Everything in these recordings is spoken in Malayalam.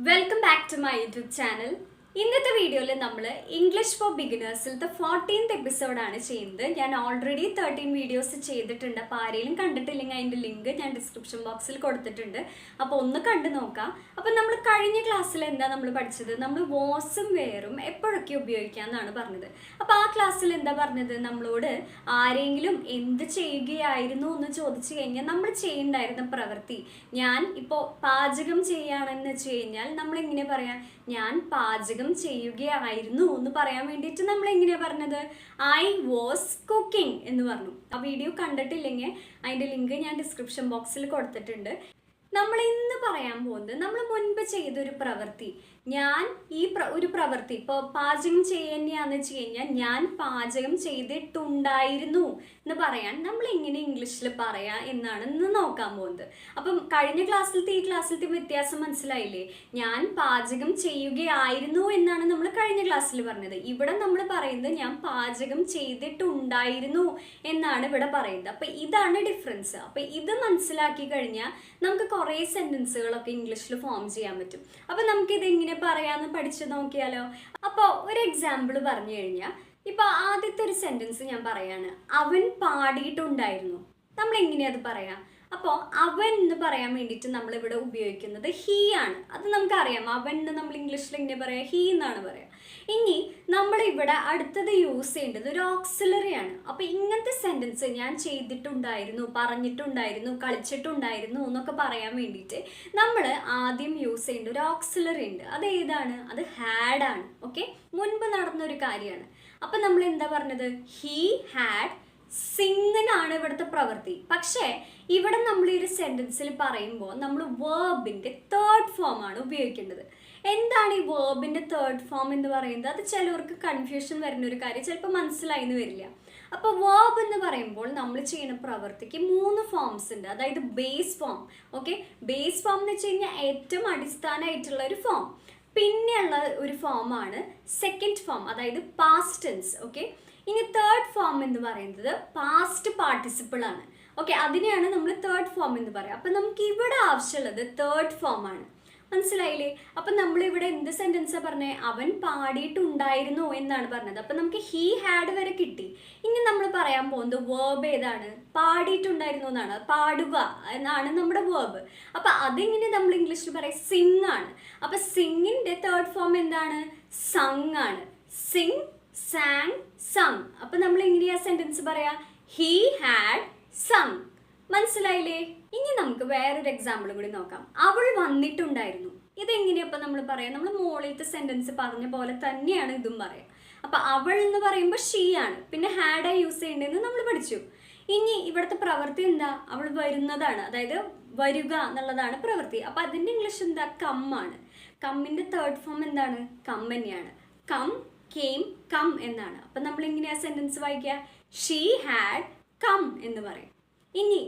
Welcome back to my YouTube channel. ഇന്നത്തെ വീഡിയോയിൽ നമ്മൾ ഇംഗ്ലീഷ് ഫോർ ബിഗിനേഴ്സിലത്തെ 14th എപ്പിസോഡാണ് ചെയ്യുന്നത്. ഞാൻ ഓൾറെഡി 13 വീഡിയോസ് ചെയ്തിട്ടുണ്ട്. അപ്പോൾ ആരെങ്കിലും കണ്ടിട്ടില്ലെങ്കിൽ അതിൻ്റെ ലിങ്ക് ഞാൻ ഡിസ്ക്രിപ്ഷൻ ബോക്സിൽ കൊടുത്തിട്ടുണ്ട്. അപ്പോൾ ഒന്ന് കണ്ടു നോക്കാം. അപ്പോൾ നമ്മൾ കഴിഞ്ഞ ക്ലാസ്സിൽ എന്താ നമ്മൾ പഠിച്ചത്? നമ്മൾ വാസും വെയറും എപ്പോഴൊക്കെ ഉപയോഗിക്കാമെന്നാണ് പറഞ്ഞത്. അപ്പോൾ ആ ക്ലാസ്സിൽ എന്താ പറഞ്ഞത്? നമ്മളോട് ആരെങ്കിലും എന്ത് ചെയ്യുകയായിരുന്നു എന്ന് ചോദിച്ചു കഴിഞ്ഞാൽ നമ്മൾ ചെയ്യണ്ടായിരുന്ന പ്രവൃത്തി, ഞാൻ ഇപ്പോൾ പാചകം ചെയ്യുകയാണെന്ന് വെച്ച് കഴിഞ്ഞാൽ നമ്മളിങ്ങനെ പറയാം, ഞാൻ പാചകം ചെയ്യുകയായിരുന്നു എന്ന് പറയാൻ വേണ്ടിയിട്ട് നമ്മൾ എങ്ങനെയാ പറഞ്ഞത്? ഐ വാസ് കുക്കിംഗ് എന്ന് പറഞ്ഞു. ആ വീഡിയോ കണ്ടിട്ടില്ലെങ്കിൽ അതിൻ്റെ ലിങ്ക് ഞാൻ ഡിസ്ക്രിപ്ഷൻ ബോക്സിൽ കൊടുത്തിട്ടുണ്ട്. നമ്മൾ ഇന്ന് പറയാൻ പോകുന്നത് നമ്മൾ മുൻപ് ചെയ്തൊരു പ്രവൃത്തി, ഞാൻ ഒരു പ്രവൃത്തി ഇപ്പോൾ പാചകം ചെയ്യുകയാണെന്ന് വെച്ച് കഴിഞ്ഞാൽ ഞാൻ പാചകം ചെയ്തിട്ടുണ്ടായിരുന്നു എന്ന് പറയാൻ നമ്മൾ എങ്ങനെ ഇംഗ്ലീഷിൽ പറയാം എന്നാണ് ഇന്ന് നോക്കാൻ പോകുന്നത്. അപ്പം കഴിഞ്ഞ ക്ലാസ്സിലത്തെ ഈ ക്ലാസ്സിലത്തെ വ്യത്യാസം മനസ്സിലായില്ലേ? ഞാൻ പാചകം ചെയ്യുകയായിരുന്നു എന്നാണ് നമ്മൾ കഴിഞ്ഞ ക്ലാസ്സിൽ പറഞ്ഞത്. ഇവിടെ നമ്മൾ പറയുന്നത് ഞാൻ പാചകം ചെയ്തിട്ടുണ്ടായിരുന്നു എന്നാണ് ഇവിടെ പറയുന്നത്. അപ്പം ഇതാണ് ഡിഫറൻസ്. അപ്പം ഇത് മനസ്സിലാക്കി കഴിഞ്ഞാൽ നമുക്ക് കുറേ സെൻറ്റൻസുകളൊക്കെ ഇംഗ്ലീഷിൽ ഫോം ചെയ്യാൻ പറ്റും. അപ്പം നമുക്കിത് എങ്ങനെ പറയാന്ന് പഠിച്ചു നോക്കിയാലോ? അപ്പോൾ ഒരു എക്സാമ്പിൾ പറഞ്ഞു കഴിഞ്ഞാൽ, ഇപ്പൊ ആദ്യത്തെ ഒരു സെന്റൻസ് ഞാൻ പറയാണ്, അവൻ പാടിയിട്ടുണ്ടായിരുന്നു. നമ്മൾ എങ്ങനെയാ അത് പറയാ? അപ്പോൾ അവൻ എന്ന് പറയാൻ വേണ്ടിയിട്ട് നമ്മൾ ഇവിടെ ഉപയോഗിക്കുന്നത് ഹീ ആണ്. അത് നമുക്കറിയാം. അവൻ എന്ന് നമ്മൾ ഇംഗ്ലീഷിൽ എങ്ങനെ പറയാം? ഹീ എന്നാണ് പറയാ. ഇനി നമ്മളിവിടെ അടുത്തത് യൂസ് ചെയ്യേണ്ടത് ഒരു ഓക്സിലറി ആണ്. അപ്പോൾ ഇങ്ങനത്തെ സെൻറ്റൻസ് ഞാൻ ചെയ്തിട്ടുണ്ടായിരുന്നു, പറഞ്ഞിട്ടുണ്ടായിരുന്നു, കളിച്ചിട്ടുണ്ടായിരുന്നു എന്നൊക്കെ പറയാൻ വേണ്ടിയിട്ട് നമ്മൾ ആദ്യം യൂസ് ചെയ്യേണ്ട ഒരു ഓക്സിലറി ഉണ്ട്. അത് ഏതാണ്? അത് ഹാഡ് ആണ്. ഓക്കെ, മുൻപ് നടന്നൊരു കാര്യമാണ്. അപ്പം നമ്മൾ എന്താ പറഞ്ഞത്? ഹീ ഹാഡ് സിംഗിനാണ് ഇവിടുത്തെ പ്രവൃത്തി. പക്ഷേ ഇവിടെ നമ്മൾ ഈ ഒരു സെൻറ്റൻസിൽ പറയുമ്പോൾ നമ്മൾ വേർബിൻ്റെ തേർഡ് ഫോം ആണ് ഉപയോഗിക്കേണ്ടത്. എന്താണ് ഈ വേർബിൻ്റെ തേർഡ് ഫോം എന്ന് പറയുന്നത്? അത് ചിലവർക്ക് കൺഫ്യൂഷൻ വരുന്ന ഒരു കാര്യം, ചിലപ്പോൾ മനസ്സിലായി എന്ന് വരില്ല. അപ്പോൾ വേർബ് എന്ന് പറയുമ്പോൾ നമ്മൾ ചെയ്യുന്ന പ്രവൃത്തിക്ക് 3 ഫോംസ് ഉണ്ട്. അതായത് base form. Okay, base form എന്ന് വെച്ച് കഴിഞ്ഞാൽ ഏറ്റവും അടിസ്ഥാനമായിട്ടുള്ള ഒരു ഫോം. പിന്നെയുള്ള ഒരു ഫോമാണ് സെക്കൻഡ് ഫോം, അതായത് പാസ്റ്റ് ടെൻസ്. ഓക്കെ, ഇനി തേർഡ് ഫോം എന്ന് പറയുന്നത് പാസ്റ്റ് പാർട്ടിസിപ്പിൾ ആണ്. ഓക്കെ, അതിനെയാണ് നമ്മൾ തേർഡ് ഫോം എന്ന് പറയുക. അപ്പം നമുക്ക് ഇവിടെ ആവശ്യമുള്ളത് തേർഡ് ഫോം ആണ്. മനസ്സിലായില്ലേ? അപ്പം നമ്മളിവിടെ എന്ത് സെൻറ്റൻസാണ് പറഞ്ഞത്? അവൻ പാടിയിട്ടുണ്ടായിരുന്നു എന്നാണ് പറഞ്ഞത്. അപ്പം നമുക്ക് ഹീ ഹാഡ് വരെ കിട്ടി. ഇനി നമ്മൾ പറയാൻ പോകുന്നത് വേർബ് ഏതാണ്? പാടിയിട്ടുണ്ടായിരുന്നു എന്നാണ്. പാടുക എന്നാണ് നമ്മുടെ വേർബ്. അപ്പം അതിങ്ങനെ നമ്മൾ ഇംഗ്ലീഷിൽ പറയാം സിങ് ആണ്. അപ്പം സിങ്ങിൻ്റെ തേർഡ് ഫോം എന്താണ്? സങ് ആണ്. Sing, sang, sung. അപ്പം നമ്മൾ എങ്ങനെയാ സെൻറ്റൻസ് പറയാ? He had sung. മനസ്സിലായില്ലേ? ഇനി നമുക്ക് വേറൊരു എക്സാമ്പിൾ കൂടി നോക്കാം. അവൾ വന്നിട്ടുണ്ടായിരുന്നു. ഇതെങ്ങനെയപ്പോൾ നമ്മൾ പറയാം? നമ്മൾ മുകളിലത്തെ സെൻറ്റൻസ് പറഞ്ഞ പോലെ തന്നെയാണ് ഇതും പറയാം. അപ്പം അവൾ എന്ന് പറയുമ്പോൾ ഷീ ആണ്. പിന്നെ ഹാഡാ യൂസ് ചെയ്യേണ്ടതെന്ന് നമ്മൾ പഠിച്ചു. ഇനി ഇവിടുത്തെ പ്രവൃത്തി എന്താ? അവൾ വരുന്നതാണ്, അതായത് വരിക എന്നുള്ളതാണ് പ്രവൃത്തി. അപ്പം അതിൻ്റെ ഇംഗ്ലീഷ് എന്താ? കം ആണ്. കമ്മിൻ്റെ തേർഡ് ഫോം എന്താണ്? കം തന്നെയാണ്. കം, കെയിം, കം എന്നാണ്. അപ്പം നമ്മൾ എങ്ങനെയാ സെൻറ്റൻസ് വായിക്കുക? ഷീ ഹാഡ് കം എന്ന് പറയും. ഇനി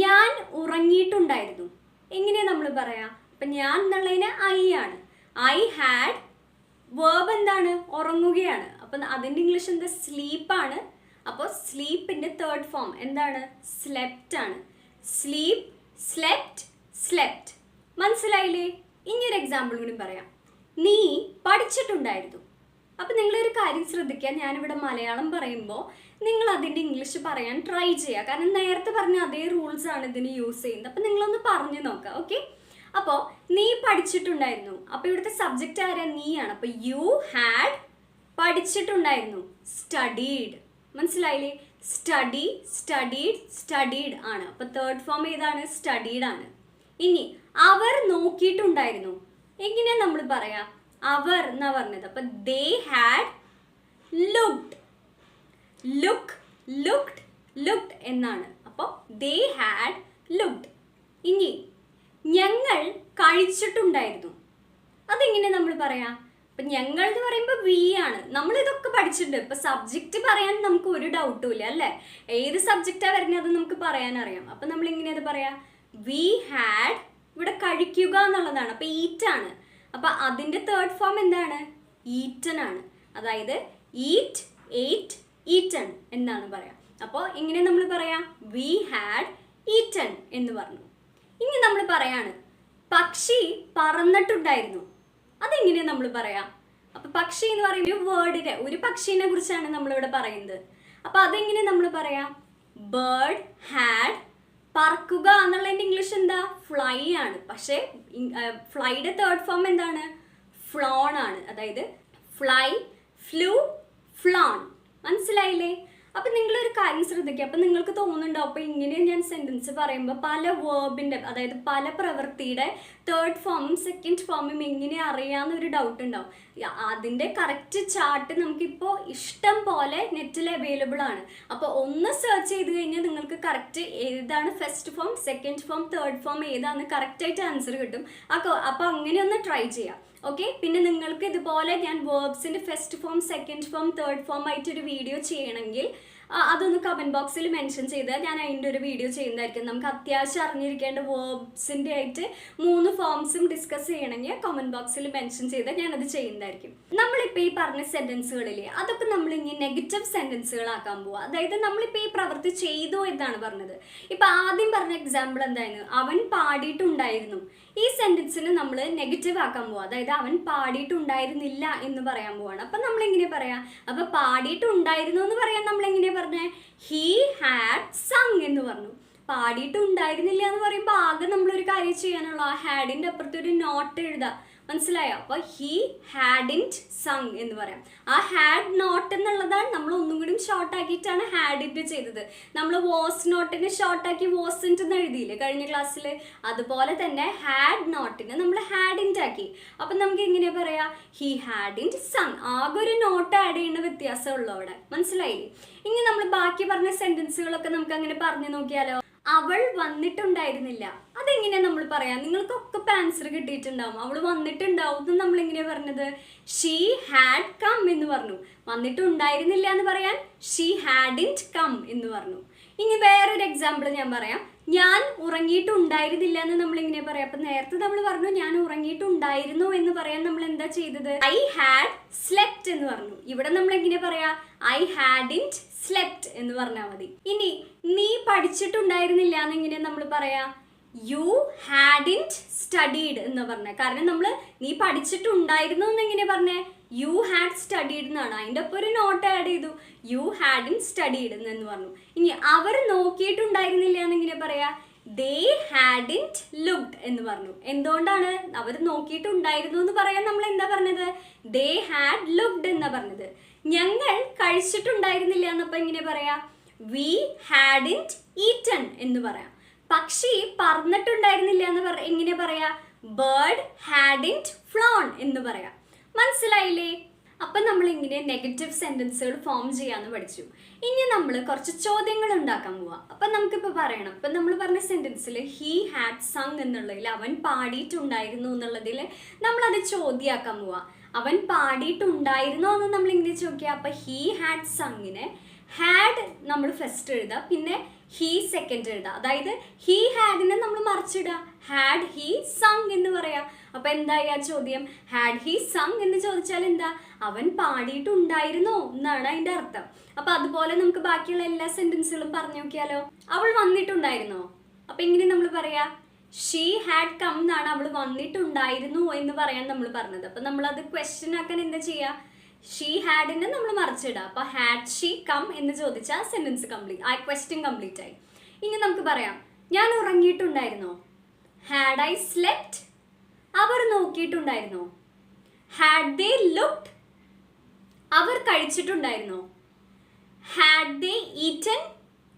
ഞാൻ ഉറങ്ങിയിട്ടുണ്ടായിരുന്നു. എങ്ങനെയാ നമ്മൾ പറയാ? അപ്പം ഞാൻ എന്നുള്ളതിന് ഐ ആണ്. ഐ ഹാഡ് വേർബ് എന്താണ്? ഉറങ്ങുകയാണ്. അപ്പം അതിൻ്റെ ഇംഗ്ലീഷ് എന്താ? സ്ലീപ്പാണ്. അപ്പോൾ സ്ലീപ്പിൻ്റെ തേർഡ് ഫോം എന്താണ്? സ്ലെപ്റ്റ് ആണ്. Sleep, slept, slept. മനസ്സിലായില്ലേ? ഇനിയൊരു എക്സാമ്പിൾ കൂടി പറയാം. നീ പഠിച്ചിട്ടുണ്ടായിരുന്നു. അപ്പം നിങ്ങളൊരു കാര്യം ശ്രദ്ധിക്കുക, ഞാനിവിടെ മലയാളം പറയുമ്പോൾ നിങ്ങൾ അതിൻ്റെ ഇംഗ്ലീഷ് പറയാൻ ട്രൈ ചെയ്യുക. കാരണം നേരത്തെ പറഞ്ഞ അതേ റൂൾസ് ആണ് ഇതിന് യൂസ് ചെയ്യുന്നത്. അപ്പം നിങ്ങളൊന്ന് പറഞ്ഞു നോക്കുക. ഓക്കെ, അപ്പോൾ നീ പഠിച്ചിട്ടുണ്ടായിരുന്നു. അപ്പോൾ ഇവിടുത്തെ സബ്ജക്റ്റ് ആരാ? നീ ആണ്. അപ്പോൾ യു ഹാഡ് പഠിച്ചിട്ടുണ്ടായിരുന്നു. സ്റ്റഡീഡ്. മനസ്സിലായില്ലേ? സ്റ്റഡി, സ്റ്റഡീഡ്, സ്റ്റഡീഡ് ആണ്. അപ്പോൾ തേർഡ് ഫോം ഏതാണ്? സ്റ്റഡീഡ് ആണ്. ഇനി അവർ നോക്കിയിട്ടുണ്ടായിരുന്നു. എങ്ങനെയാണ് നമ്മൾ പറയാ? അവർ എന്നാ പറഞ്ഞത്. അപ്പം they had looked. Look, looked, looked എന്നാണ്. അപ്പോൾ ദേ ഹാഡ് ലുക്ഡ്. ഇനി ഞങ്ങൾ കഴിച്ചിട്ടുണ്ടായിരുന്നു. അതെങ്ങനെ നമ്മൾ പറയാം? അപ്പം ഞങ്ങൾ എന്ന് പറയുമ്പോൾ വി ആണ്. നമ്മളിതൊക്കെ പഠിച്ചിട്ടുണ്ട്. ഇപ്പം സബ്ജക്റ്റ് പറയാൻ നമുക്ക് ഒരു ഡൗട്ടും ഇല്ല അല്ലേ? ഏത് സബ്ജക്റ്റാണ് വരുന്നത് അത് നമുക്ക് പറയാനറിയാം. അപ്പം നമ്മൾ എങ്ങനെയാ അത് പറയാം? വി ഹാഡ്, ഇവിടെ കഴിക്കുക എന്നുള്ളതാണ്. അപ്പം ഈറ്റ് ആണ്. അപ്പം അതിൻ്റെ തേർഡ് ഫോം എന്താണ്? ഈറ്റൻ ആണ്. അതായത് ഈറ്റ്, എയ്റ്റ്, ഈറ്റൺ എന്നാണ് പറയാം. അപ്പോൾ എങ്ങനെ നമ്മൾ പറയാം? വി ഹാഡ് ഈറ്റൺ എന്ന് പറഞ്ഞു. ഇനി നമ്മൾ പറയാണ് പക്ഷി പറന്നിട്ടുണ്ടായിരുന്നു. അതെങ്ങനെയാ നമ്മൾ പറയാം? അപ്പൊ പക്ഷി എന്ന് പറയുന്ന ഒരു വേർഡിനെ, ഒരു പക്ഷീനെ കുറിച്ചാണ് നമ്മളിവിടെ പറയുന്നത്. അപ്പൊ അതെങ്ങനെ നമ്മൾ പറയാം? ബേർഡ് ഹാഡ്, പറക്കുക എന്നുള്ളതിന്റെ ഇംഗ്ലീഷ് എന്താ? ഫ്ലൈ ആണ്. പക്ഷെ ഫ്ലൈയുടെ തേർഡ് ഫോം എന്താണ്? ഫ്ലോൺ ആണ്. അതായത് ഫ്ലൈ, ഫ്ലൂ, ഫ്ലോൺ. മനസ്സിലായില്ലേ? അപ്പൊ നിങ്ങളൊരു കാര്യം ശ്രദ്ധിക്കുക. അപ്പൊ നിങ്ങൾക്ക് തോന്നുന്നുണ്ടോ അപ്പൊ ഇങ്ങനെ ഞാൻ സെന്റൻസ് പറയുമ്പോൾ പല വേർബിന്റെ, അതായത് പല പ്രവൃത്തിയുടെ തേർഡ് ഫോമും സെക്കൻഡ് ഫോമും എങ്ങനെ അറിയാമെന്നൊരു ഡൗട്ട് ഉണ്ടാവും. അതിന്റെ കറക്റ്റ് ചാർട്ട് നമുക്കിപ്പോൾ ഇഷ്ടം പോലെ നെറ്റിൽ അവൈലബിൾ ആണ്. അപ്പോൾ ഒന്ന് സെർച്ച് ചെയ്ത് കഴിഞ്ഞാൽ നിങ്ങൾക്ക് കറക്റ്റ് ഏതാണ് first form, second form, third form ഏതാണെന്ന് കറക്റ്റായിട്ട് ആൻസർ കിട്ടും. അപ്പോൾ അങ്ങനെ ഒന്ന് ട്രൈ ചെയ്യാം. ഓക്കെ. പിന്നെ നിങ്ങൾക്ക് ഇതുപോലെ ഞാൻ വേർബ്സിന്റെ first form, second form, third form ആയിട്ടൊരു വീഡിയോ ചെയ്യണമെങ്കിൽ അതൊന്ന് കമന്റ് ബോക്സിൽ മെൻഷൻ ചെയ്താൽ ഞാൻ അതിൻ്റെ ഒരു വീഡിയോ ചെയ്യുന്നതായിരിക്കും. നമുക്ക് അത്യാവശ്യം അറിഞ്ഞിരിക്കേണ്ട വേർബ്സിൻ്റെ ആയിട്ട് 3 ഫോംസും ഡിസ്കസ് ചെയ്യണമെങ്കിൽ കമന്റ് ബോക്സിൽ മെൻഷൻ ചെയ്താൽ ഞാനത് ചെയ്യുന്നതായിരിക്കും. നമ്മളിപ്പോൾ ഈ പറഞ്ഞ സെന്റൻസുകളില്ലേ, അതൊക്കെ നമ്മൾ ഇനി നെഗറ്റീവ് സെന്റൻസുകളാക്കാൻ പോവുക. അതായത് നമ്മളിപ്പോൾ ഈ പ്രവൃത്തി ചെയ്തു എന്നാണ് പറഞ്ഞത്. ഇപ്പം ആദ്യം പറഞ്ഞ എക്സാമ്പിൾ എന്തായിരുന്നു? അവൻ പാടിയിട്ടുണ്ടായിരുന്നു. ഈ സെന്റൻസിന് നമ്മൾ നെഗറ്റീവ് ആക്കാൻ പോവാം. അതായത് അവൻ പാടിയിട്ടുണ്ടായിരുന്നില്ല എന്ന് പറയാൻ പോവാണ്. അപ്പം നമ്മൾ എങ്ങനെ പറയാം? അപ്പം പാടിയിട്ടുണ്ടായിരുന്നു എന്ന് പറയാൻ നമ്മൾ എങ്ങനെയാ പറഞ്ഞേ? ഹീ ഹാഡ് സങ് എന്ന് പറഞ്ഞു. പാടിയിട്ടുണ്ടായിരുന്നില്ല എന്ന് പറയുമ്പോൾ ആകെ നമ്മളൊരു കാര്യം ചെയ്യാനുള്ള, ആ ഹാഡിൻ്റെ അപ്പുറത്ത് ഒരു നോട്ട് എഴുതാം. മനസ്സിലായോ? അപ്പോൾ ഹീ ഹാഡിൻറ്റ് സങ് എന്ന് പറയാം. ആ ഹാഡ് നോട്ട് എന്നുള്ളതാണ് നമ്മൾ ഒന്നും കൂടി ഷോർട്ട് ആക്കിയിട്ടാണ് ഹാഡിൻറ്റ് ചെയ്തത്. നമ്മൾ വാസ് നോട്ടിനെ ഷോർട്ടാക്കി വാസൻറ്റ് എന്ന് എഴുതിയില്ലേ കഴിഞ്ഞ ക്ലാസ്സിൽ? അതുപോലെ തന്നെ ഹാഡ് നോട്ടിനെ നമ്മൾ ഹാഡിൻറ്റ് ആക്കി. അപ്പം നമുക്ക് എങ്ങനെയാ പറയാ? He ഹാഡിൻറ്റ് sung. ആകെ ഒരു നോട്ട് ആഡ് ചെയ്യുന്ന വ്യത്യാസമുള്ളൂ അവിടെ. മനസ്സിലായില്ലേ? ഇനി നമ്മൾ ബാക്കി പറഞ്ഞ സെന്റൻസുകളൊക്കെ നമുക്ക് അങ്ങനെ പറഞ്ഞു നോക്കിയാലോ? അവൾ വന്നിട്ടുണ്ടായിരുന്നില്ല. അതെങ്ങനെയാ നമ്മൾ പറയാം? നിങ്ങൾക്കൊക്കെ ആൻസർ കിട്ടിയിട്ടുണ്ടാവും. അവൾ വന്നിട്ടുണ്ടാവും എന്ന് നമ്മൾ എങ്ങനെയാ പറഞ്ഞത്? ഷീ ഹാഡ് കം എന്ന് പറഞ്ഞു. വന്നിട്ടുണ്ടായിരുന്നില്ല എന്ന് പറയാൻ ഷീ ഹാഡിൻറ്റ് കം എന്ന് പറഞ്ഞു. ഇനി വേറൊരു എക്സാമ്പിൾ ഞാൻ പറയാം. ഞാൻ ഉറങ്ങിയിട്ടുണ്ടായിരുന്നില്ല എന്ന് നമ്മൾ എങ്ങനെയാ പറയാം? അപ്പൊ നേരത്തെ നമ്മൾ പറഞ്ഞു ഞാൻ ഉറങ്ങിയിട്ടുണ്ടായിരുന്നു എന്ന് പറയാൻ നമ്മൾ എന്താ ചെയ്തത്? ഐ ഹാഡ് സ്ലെപ്റ്റ് എന്ന് പറഞ്ഞു. ഇവിടെ നമ്മൾ എങ്ങനെയാ പറയാ? ഐ ഹാഡിൻറ്റ് സ്ലെപ്റ്റ് എന്ന് പറഞ്ഞാൽ മതി. ഇനി നീ പഠിച്ചിട്ടുണ്ടായിരുന്നില്ല എന്ന് എങ്ങനെയാ നമ്മൾ പറയാ? യു ഹാഡിൻറ്റ് സ്റ്റഡീഡ് എന്ന് പറഞ്ഞ. കാരണം നമ്മൾ നീ പഠിച്ചിട്ടുണ്ടായിരുന്നു എന്ന് എങ്ങനെയാ പറഞ്ഞേ? യു ഹാഡ് സ്റ്റഡീഡ് എന്നാണ്. അതിൻ്റെ ഒപ്പം ഒരു നോട്ട് ആഡ് ചെയ്തു, യു ഹാഡിൻറ്റ് സ്റ്റഡീഡ് എന്ന് പറഞ്ഞു. ഇനി അവർ നോക്കിയിട്ടുണ്ടായിരുന്നില്ല എന്ന് എങ്ങനെയാ പറയാ? ദേ ഹാഡിൻറ്റ് ലുക്ഡ് എന്ന് പറഞ്ഞു. എന്തുകൊണ്ടാണ്? അവർ നോക്കിയിട്ടുണ്ടായിരുന്നു എന്ന് പറയാൻ നമ്മൾ എന്താ പറഞ്ഞത്? ദേ ഹാഡ് ലുക്ഡ് എന്നാ പറഞ്ഞത്. ഞങ്ങൾ കഴിച്ചിട്ടുണ്ടായിരുന്നില്ല എന്നപ്പോൾ എങ്ങനെ പറയാ? വി ഹാഡിൻറ്റ് ഈറ്റൺ എന്ന് പറയാം. പക്ഷി പറന്നിട്ടുണ്ടായിരുന്നില്ല എന്ന് എങ്ങനെ പറയാ? ബേർഡ് ഹാഡിൻറ്റ് ഫ്ലോൺ എന്ന് പറയാം. മനസ്സിലായില്ലേ? അപ്പം നമ്മൾ ഇങ്ങനെ നെഗറ്റീവ് സെന്റൻസുകൾ ഫോം ചെയ്യാന്ന് പഠിച്ചു. ഇനി നമ്മൾ കുറച്ച് ചോദ്യങ്ങൾ ഉണ്ടാക്കാൻ പോവാം. അപ്പം നമുക്കിപ്പോൾ പറയണം. ഇപ്പം നമ്മൾ പറഞ്ഞ സെന്റൻസിൽ ഹീ ഹാഡ് സങ് എന്നുള്ളതിൽ അവൻ പാടിയിട്ടുണ്ടായിരുന്നു എന്നുള്ളതിൽ നമ്മളത് ചോദ്യമാക്കാൻ പോവാം. അവൻ പാടിയിട്ടുണ്ടായിരുന്നോ എന്ന് നമ്മൾ ഇങ്ങനെ ചോദിക്കുക. അപ്പം ഹീ ഹാഡ് സങ്ങിനെ ഹാഡ് നമ്മൾ ഫസ്റ്റ് എഴുതുക, പിന്നെ ഹീ സെക്കൻഡ് എഴുതുക. അതായത് ഹീ ഹാഡിനെ നമ്മൾ മറിച്ചിടുക, ഹാഡ് ഹീ സങ് എന്ന് പറയാം. അപ്പൊ എന്തായി ആ ചോദ്യം? ഹാഡ് ഹീ സങ് എന്ന് ചോദിച്ചാൽ എന്താ? അവൻ പാടിയിട്ടുണ്ടായിരുന്നോ എന്നാണ് അതിന്റെ അർത്ഥം. അപ്പൊ അതുപോലെ നമുക്ക് ബാക്കിയുള്ള എല്ലാ സെന്റൻസുകളും പറഞ്ഞു നോക്കിയാലോ? അവൾ വന്നിട്ടുണ്ടായിരുന്നോ? അപ്പൊ എങ്ങനെ നമ്മൾ പറയാ? ഷീ ഹാഡ് കം എന്നാണ് അവൾ വന്നിട്ടുണ്ടായിരുന്നു എന്ന് പറയാൻ നമ്മൾ പറഞ്ഞത്. അപ്പൊ നമ്മൾ അത് ക്വസ്റ്റ്യൻ ആക്കാൻ എന്താ ചെയ്യാ? ഷീ ഹാഡിനെ നമ്മൾ മറിച്ചിടുക. അപ്പൊ ഹാഡ് ഷീ കം എന്ന് ചോദിച്ചാൽ സെന്റൻസ് കംപ്ലീറ്റ്, ആ ക്വസ്റ്റ്യൻ കംപ്ലീറ്റ് ആയി. ഇനി നമുക്ക് പറയാം, ഞാൻ ഉറങ്ങിയിട്ടുണ്ടായിരുന്നോ? Had I slept? അവർ നോക്കിയിട്ടുണ്ടായിരുന്നോ? Had they looked? അവർ കഴിച്ചിട്ടുണ്ടായിരുന്നോ? Had they eaten?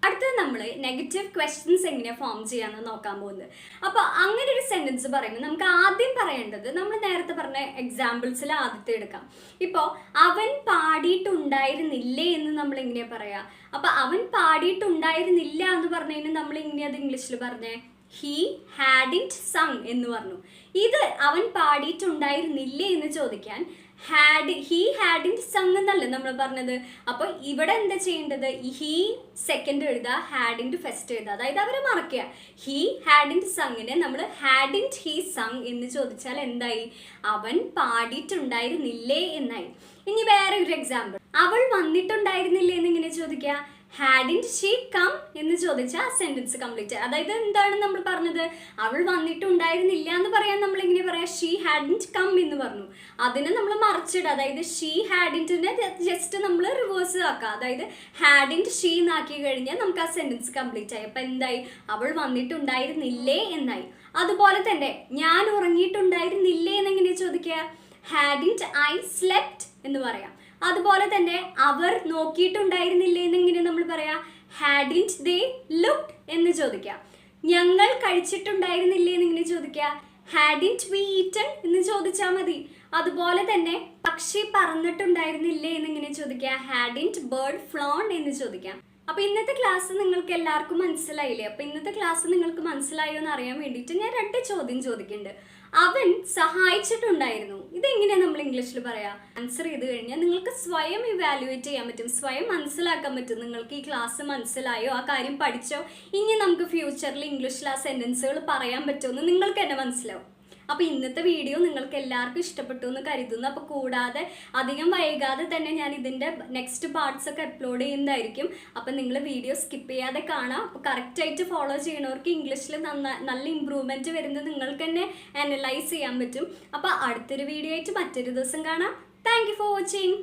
അടുത്തത് നമ്മൾ നെഗറ്റീവ് ക്വസ്റ്റ്യൻസ് എങ്ങനെയാണ് ഫോം ചെയ്യാന്ന് നോക്കാൻ പോകുന്നത്. അപ്പോൾ അങ്ങനെ ഒരു സെന്റൻസ് പറയുമ്പോൾ നമുക്ക് ആദ്യം പറയേണ്ടത് നമ്മൾ നേരത്തെ പറഞ്ഞ എക്സാമ്പിൾസിൽ ആദ്യത്തെ എടുക്കാം. ഇപ്പോൾ അവൻ പാടിയിട്ടുണ്ടായിരുന്നില്ലേ എന്ന് നമ്മൾ എങ്ങനെയാ പറയാ? അപ്പൊ അവൻ പാടിയിട്ടുണ്ടായിരുന്നില്ല എന്ന് പറഞ്ഞതിന് നമ്മൾ എങ്ങനെയാ അത് ഇംഗ്ലീഷിൽ പറഞ്ഞേ? ഹീ ഹാഡിൻറ്റ് സങ് എന്ന് പറഞ്ഞു. ഇത് അവൻ പാടിയിട്ടുണ്ടായിരുന്നില്ലേ എന്ന് ചോദിക്കാൻ ഹീ ഹാഡിൻറ്റ് സങ് എന്നല്ലേ നമ്മൾ പറഞ്ഞത്. അപ്പോൾ ഇവിടെ എന്താ ചെയ്യേണ്ടത്? ഹീ സെക്കൻഡ് എഴുതുക, ഹാഡിൻറ്റ് ഫസ്റ്റ് എഴുതുക. അതായത് അവരെ മറക്കുക. ഹീ ഹാഡിൻറ്റ് സങ്ങിനെ നമ്മൾ ഹാഡിൻറ്റ് ഹീ സങ് എന്ന് ചോദിച്ചാൽ എന്തായി? അവൻ പാടിയിട്ടുണ്ടായിരുന്നില്ലേ എന്നായി. ഇനി വേറെ ഒരു എക്സാമ്പിൾ, അവൾ വന്നിട്ടുണ്ടായിരുന്നില്ലേ എന്ന് ഇങ്ങനെ ചോദിക്കുക. ഹാഡിൻറ്റ് ഷീ കം എന്ന് ചോദിച്ചാൽ ആ സെന്റൻസ് കംപ്ലീറ്റ്. അതായത് എന്താണ് നമ്മൾ പറഞ്ഞത്? അവൾ വന്നിട്ടുണ്ടായിരുന്നില്ല എന്ന് പറയാൻ നമ്മൾ എങ്ങനെ പറയാം? ഷീ ഹാഡിൻറ്റ് കം എന്ന് പറഞ്ഞു. അതിനെ നമ്മൾ മറിച്ചിടുക. അതായത് ഷീ ഹാഡിൻറ്റിനെ ജസ്റ്റ് നമ്മൾ റിവേഴ്സ് ആക്കുക. അതായത് ഹാഡിൻറ്റ് ഷീ എന്നാക്കി കഴിഞ്ഞാൽ നമുക്ക് ആ സെന്റൻസ് കംപ്ലീറ്റ് ആയി. അപ്പം എന്തായി? അവൾ വന്നിട്ടുണ്ടായിരുന്നില്ലേ എന്നായി. അതുപോലെ തന്നെ ഞാൻ ഉറങ്ങിയിട്ടുണ്ടായിരുന്നില്ലേ എന്നെങ്ങനെ ചോദിക്കുക? ഹാഡിൻറ്റ് ഐ സ്ലെപ്റ്റ് എന്ന് പറയാം. അതുപോലെ തന്നെ അവർ നോക്കിയിട്ടുണ്ടായിരുന്നില്ലേ എന്നെങ്ങനെ നമ്മൾ പറയാം? ഹാഡിൻറ്റ് ദേ ലുക്ഡ് എന്ന് ചോദിക്കാം. ഞങ്ങൾ കഴിച്ചിട്ടുണ്ടായിരുന്നില്ലേ എന്നിങ്ങനെ ചോദിക്കുക? ഹാഡിൻറ്റ് വി ഈറ്റൺ എന്ന് ചോദിച്ചാൽ മതി. അതുപോലെ തന്നെ പക്ഷി പറന്നിട്ടുണ്ടായിരുന്നില്ലേ എന്നിങ്ങനെ ചോദിക്കുക? ഹാഡിൻറ്റ് ബേർഡ് ഫ്ലോൺ എന്ന് ചോദിക്കാം. അപ്പൊ ഇന്നത്തെ ക്ലാസ് നിങ്ങൾക്ക് എല്ലാവർക്കും മനസ്സിലായില്ലേ? അപ്പൊ ഇന്നത്തെ ക്ലാസ് നിങ്ങൾക്ക് മനസ്സിലായോ എന്ന് അറിയാൻ വേണ്ടിയിട്ട് ഞാൻ 2 ചോദ്യം ചോദിക്കുന്നുണ്ട്. അവൻ സഹായിച്ചിട്ടുണ്ടായിരുന്നു, ഇതെങ്ങനെയാണ് നമ്മൾ ഇംഗ്ലീഷിൽ പറയാ? ആൻസർ ചെയ്ത് കഴിഞ്ഞാൽ നിങ്ങൾക്ക് സ്വയം ഇവാലുവേറ്റ് ചെയ്യാൻ പറ്റും, സ്വയം മനസ്സിലാക്കാൻ പറ്റും. നിങ്ങൾക്ക് ഈ ക്ലാസ് മനസ്സിലായോ, ആ കാര്യം പഠിച്ചോ, ഇനി നമുക്ക് ഫ്യൂച്ചറിൽ ഇംഗ്ലീഷിൽ ആ സെന്റൻസുകൾ പറയാൻ പറ്റുമെന്ന് നിങ്ങൾക്ക് തന്നെ മനസ്സിലാവും. അപ്പോൾ ഇന്നത്തെ വീഡിയോ നിങ്ങൾക്ക് എല്ലാവർക്കും ഇഷ്ടപ്പെട്ടു എന്ന് കരുതുന്നു. അപ്പോൾ കൂടാതെ അധികം വൈകാതെ തന്നെ ഞാൻ ഇതിൻ്റെ നെക്സ്റ്റ് പാർട്സ് ഒക്കെ അപ്ലോഡ് ചെയ്യുന്നതായിരിക്കും. അപ്പം നിങ്ങൾ വീഡിയോ സ്കിപ്പ് ചെയ്യാതെ കാണാം. അപ്പോൾ കറക്റ്റായിട്ട് ഫോളോ ചെയ്യണവർക്ക് ഇംഗ്ലീഷിൽ നല്ല ഇമ്പ്രൂവ്മെൻറ്റ് വരുന്നത് നിങ്ങൾക്ക് തന്നെ അനലൈസ് ചെയ്യാൻ പറ്റും. അപ്പോൾ അടുത്തൊരു വീഡിയോ ആയിട്ട് മറ്റൊരു ദിവസം കാണാം. Thank you for watching.